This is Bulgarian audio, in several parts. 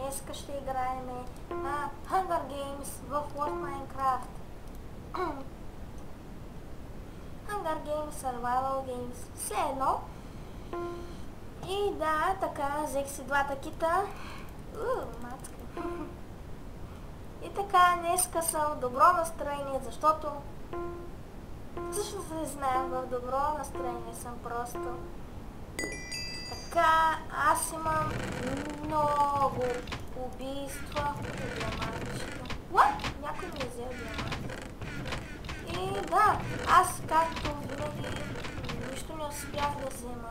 Днеска ще играем Hunger Games в World Minecraft. Hunger Games, Survival Games, все едно. И да, така, взех си двата кита. Мацка. И така, днеска съм в добро настроение, защото всъщност не знам, в добро настроение съм просто. Така, аз имам много убийства. Диамантчета. What? Някой ми е взел диамант. И да, аз както винаги нищо не успях да взема,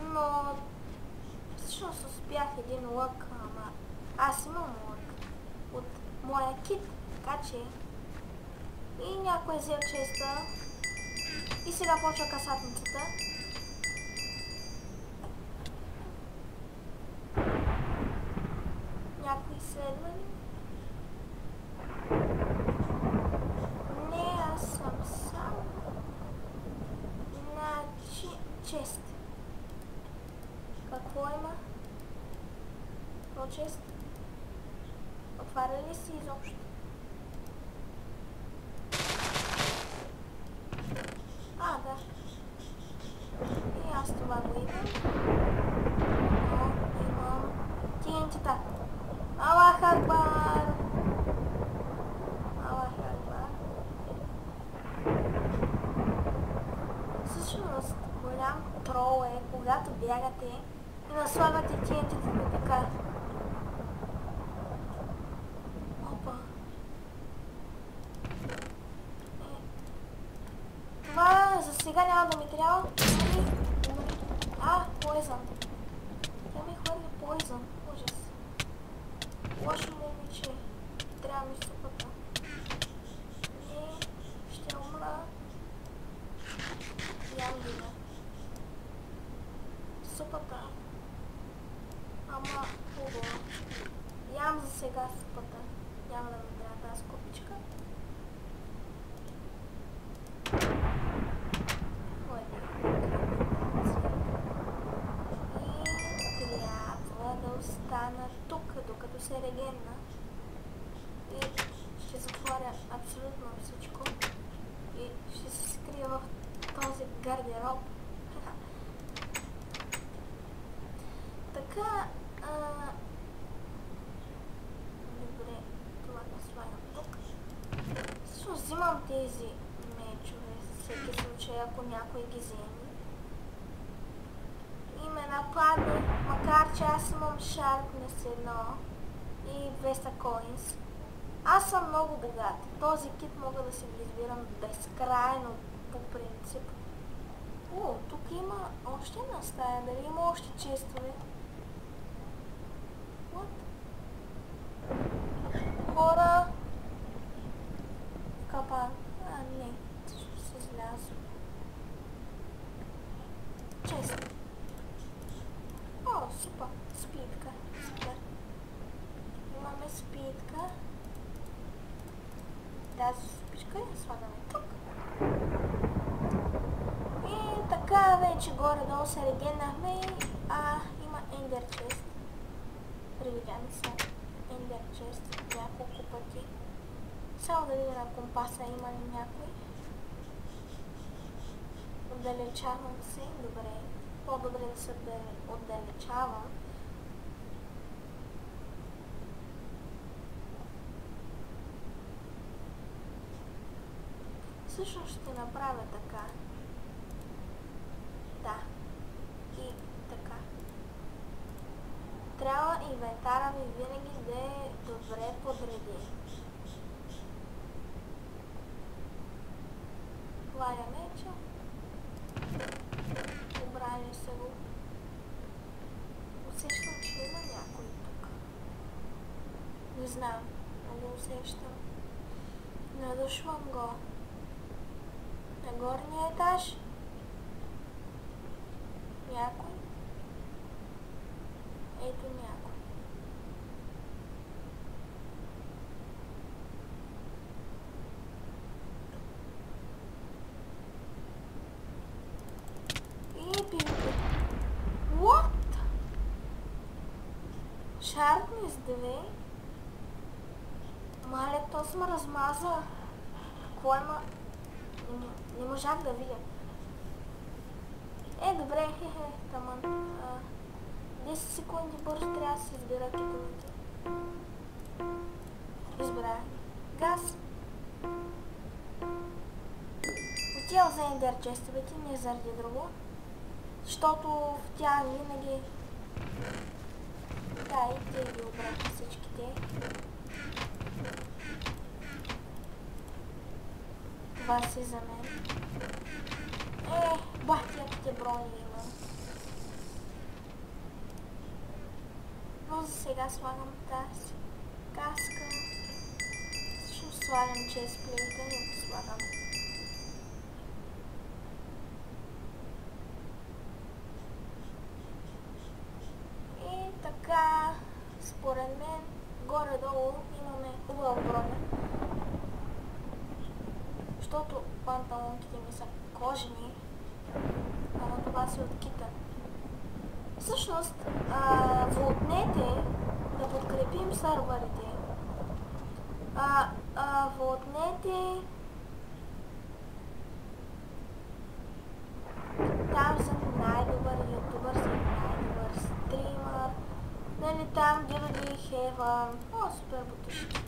но всъщност успях един лък, ама аз имам лък от моя кит, така че и някой е взел честа и сега почва касатницата. Някой следва ли? Не, аз съм сам. Значи, чест. Какво има? Какво чест? Отваря ли си изобщо? Да. И аз това го идвам. Но имам TNT-та. Аллах Акбар! Аллах Акбар. Всъщност, голям трол е, когато бягате и наслагате TNT-та така. Опа. Това за сега няма да ми трябва. Poison. Тя ми хвърли poison. Ужас. Лошо момиче. Трябва ми супата. И ще умра. Ям ги ме. Супата. Ама хубаво. Ям за сега супата. Няма да ми трябва тази купичка. Остана тук, докато се регенна. И ще затворя абсолютно всичко. И ще се скрия в този гардероб. Така, добре, това го слагам тук. Също взимам тези мечове, за всеки случай, ако някой ги вземе. И ме нападне, макар че аз имам Sharpness 1 и 200 coins. Аз съм много богат. Този кит мога да си го избирам безкрайно по принцип. Тук има още една стая. Дали има още честове? What? Хора! Капан. Не. Ще се изляза. Чест. Супер, спитка, супер. Имаме спитка. Тази спичка я слагаме тук. И така вече горе-долу се регенахме. Има Ender Chest. Привидя ми се Ender Chest няколко пъти. Само да видя на компаса има ли някой. Отдалечавам се, добре. По-добре да се отдалечавам. Всъщност ще направя така. Да. И така. Трябва инвентара ми винаги да е добре подреден. Хваля меча. Обраня се го. Усещам, че има някой тук. Не знам, но го усещам. Надушвам го. На горния етаж. Някой. Ето някой. И пинки. What? Sharpness 2. Мале, то се ме размаза. Какво има? Не можах да видя. Добре, таман. 10 секунди бързо трябва да се избира титулите. Избрах. Газ. Отива за ендер честовете, не заради друго. Защото в тях винаги... Да, и те ги обрахме всичките. Това си за мен. Бахтиятите брони има. Но за сега слагам тази каска. Всъщност слагам честплейта, не го слагам. И така, според мен, горе-долу имаме хубава броня. Защото панталонките ми са кожени, ама това си от кита. Всъщност, вотнете да подкрепим сървърите. Вотнете там за най-добър ютубър, за най-добър стримър. Нали там Дилди Хевън. Супер бутушки.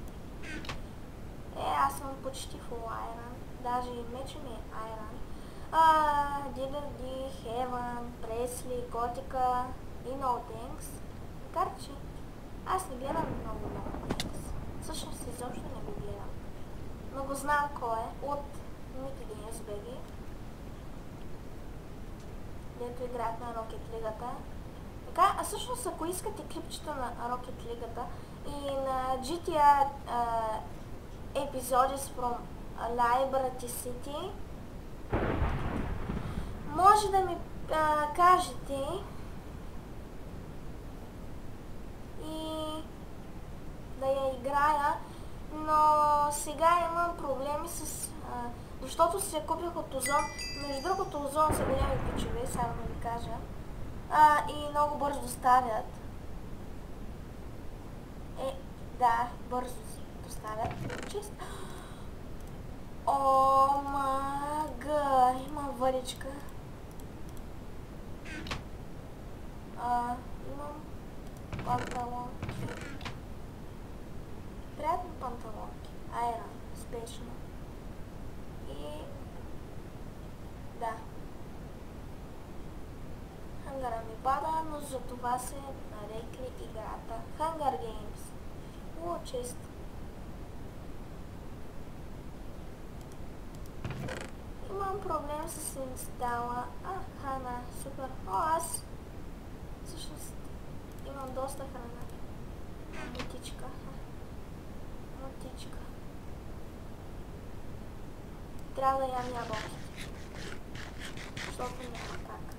Аз съм почти full iron. Даже и меча ми е iron. Дилди Хевън, Пресли, Готика и No Thanks. Макар че аз не гледам много No Thanks. Всъщност изобщо не го гледам. Но го знам кой е от Mickey Games BG. Дето играят на Rocket League-ата. Така, всъщност ако искате клипчета на Rocket League-ата и на GTA Episodes from Liberty City, може да ми кажете и да я играя, но сега имам проблеми с... защото се купих от Озон. Между другото, Озон са големи пичове, само да ви кажа. И много бързо доставят. Да, бързо доставят. Чист. О, мага, има въдичка. Имам панталонки. Приятни панталонки. Айрон, спешно. И... да. Хангара ми пада, но за това се нарекли играта Hunger Games. Чест. Имам проблем с инстала. Храна, супер. Аз всъщност имам доста храна. Мутичка. Трябва да ям ябълки. Защото няма как.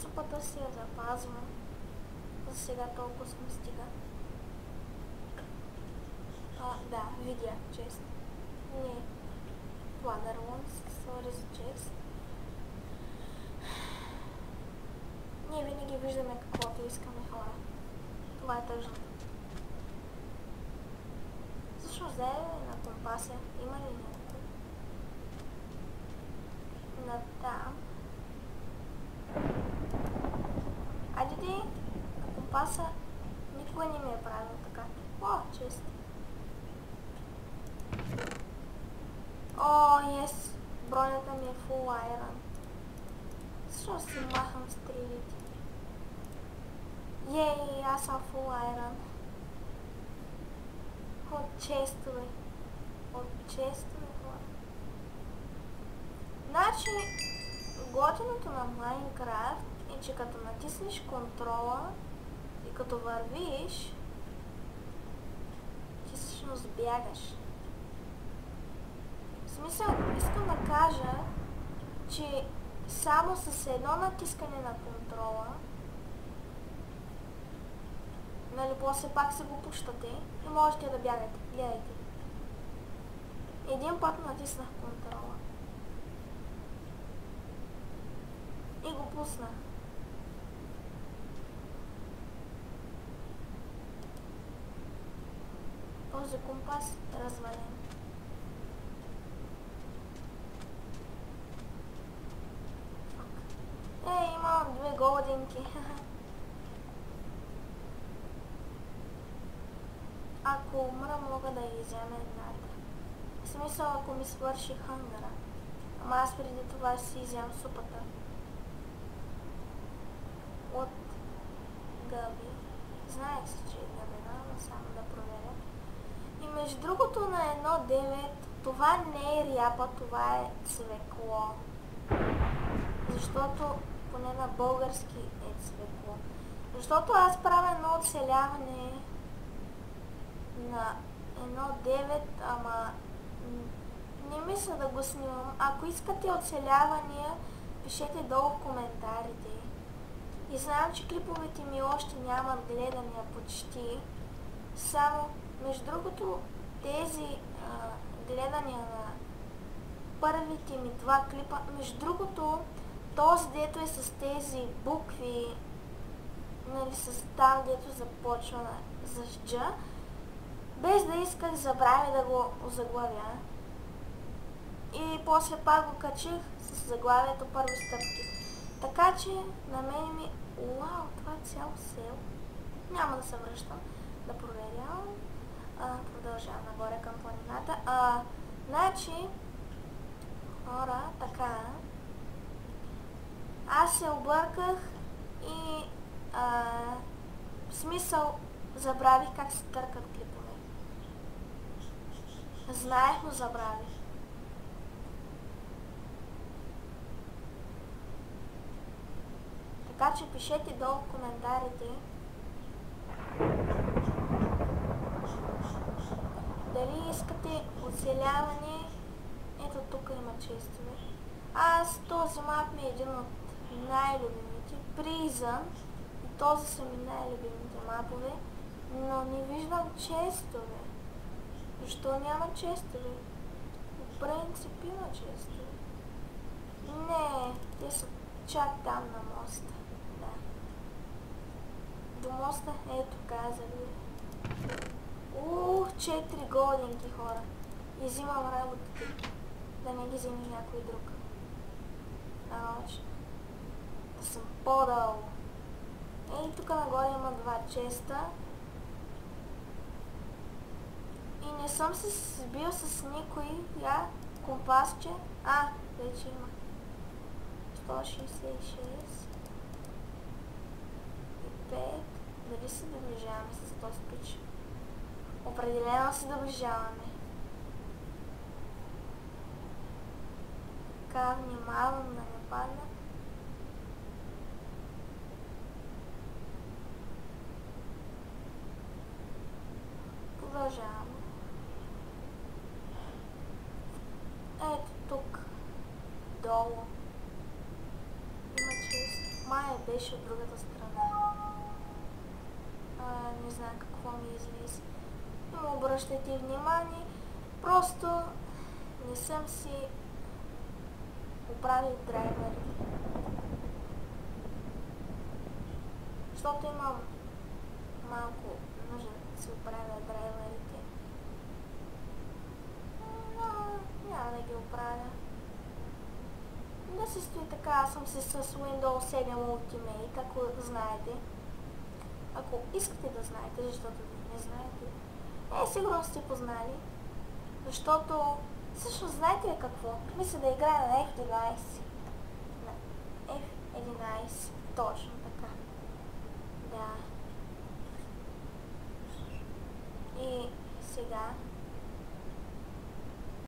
Супата си я запазвам. За сега толкова ми стига. Да, видя, чест. Не. Планерлонс, sorry за чест. Ние винаги виждаме каквото искаме, хора. Това е тъжно. Всъщност да е на компаса. Има ли някакво? На там. Айде ти, на компаса никога не ми е правил така. Чест. Yes. Бронята ми е full iron. Защо си махам стрелите? Аз съм full iron. От честове, хора. Значи, готиното на Майнкрафт е, че като натиснеш контрола и като вървиш, ти всъщност бягаш. В смисъл, искам да кажа, че само с едно натискане на контрола, нали, после пак се го пущате и можете да бягате. Гледайте. Един път натиснах контрола. И го пуснах. Този компас е развален. Имам 2 голдинки. Ако умра, мога да изяма едната. В смисъл, ако ми свърши хангара. Ама аз преди това си изям супата. От гъби. Знаех си, че е гъбена, но само да проверя. И между другото на 1.9, това не е ряпа, това е цвекло. Защото поне на български е цвекло. Защото аз правя едно оцеляване на 1.9, ама не мисля да го снимам. Ако искате оцелявания, пишете долу в коментарите. И знам, че клиповете ми още нямат гледания почти. Само, между другото, тези гледания на първите ми 2 клипа, между другото, този дето е с тези букви, нали, с там дето започва с Дж, без да исках забрави да го озаглавя. И после пак го качих с заглавието първи стъпки. Така че на мен ми... Уау, това е цяло село. Няма да се връщам да проверявам. Продължавам нагоре към планината. Значи, хора, така. Аз се обърках и в смисъл забравих как се търкат клипове. Знаех, но забравих. Така че пишете долу в коментарите дали искате оцеляване. Ето тук има честове. Аз този мап ми е един от най-любимите. Призън и този са ми най-любимите мапове, но не виждам честове. Защо няма честове? В принцип има честове. Не, те са чак там на моста. Да. До моста, ето казах ви. 4 голдинки, хора. И взимам работите. Да не ги вземе някой друг. Да съм по-долу. Ей, тук нагоре има 2 честа. И не съм се сбил с никой. Я, компасче. Вече има. 166 и 5. Дали се доближаваме с този пич? Определено се доближаваме. Така, внимавам да не падна. Продължаваме. Ето тук. Долу. Има чест. Мая беше от другата страна. Не знам какво ми излезе. Не му обръщайте внимание. Просто не съм си оправил драйверите. Защото имам малко нужда да си оправя драйверите. Но няма да ги оправя. Да се стои така, аз съм си с Windows 7 Ultimate, ако знаете. Ако искате да знаете, защото не знаете. Сигурно сте познали. Защото, всъщност знаете ли какво? Мисля да играя на F11. На F11, точно.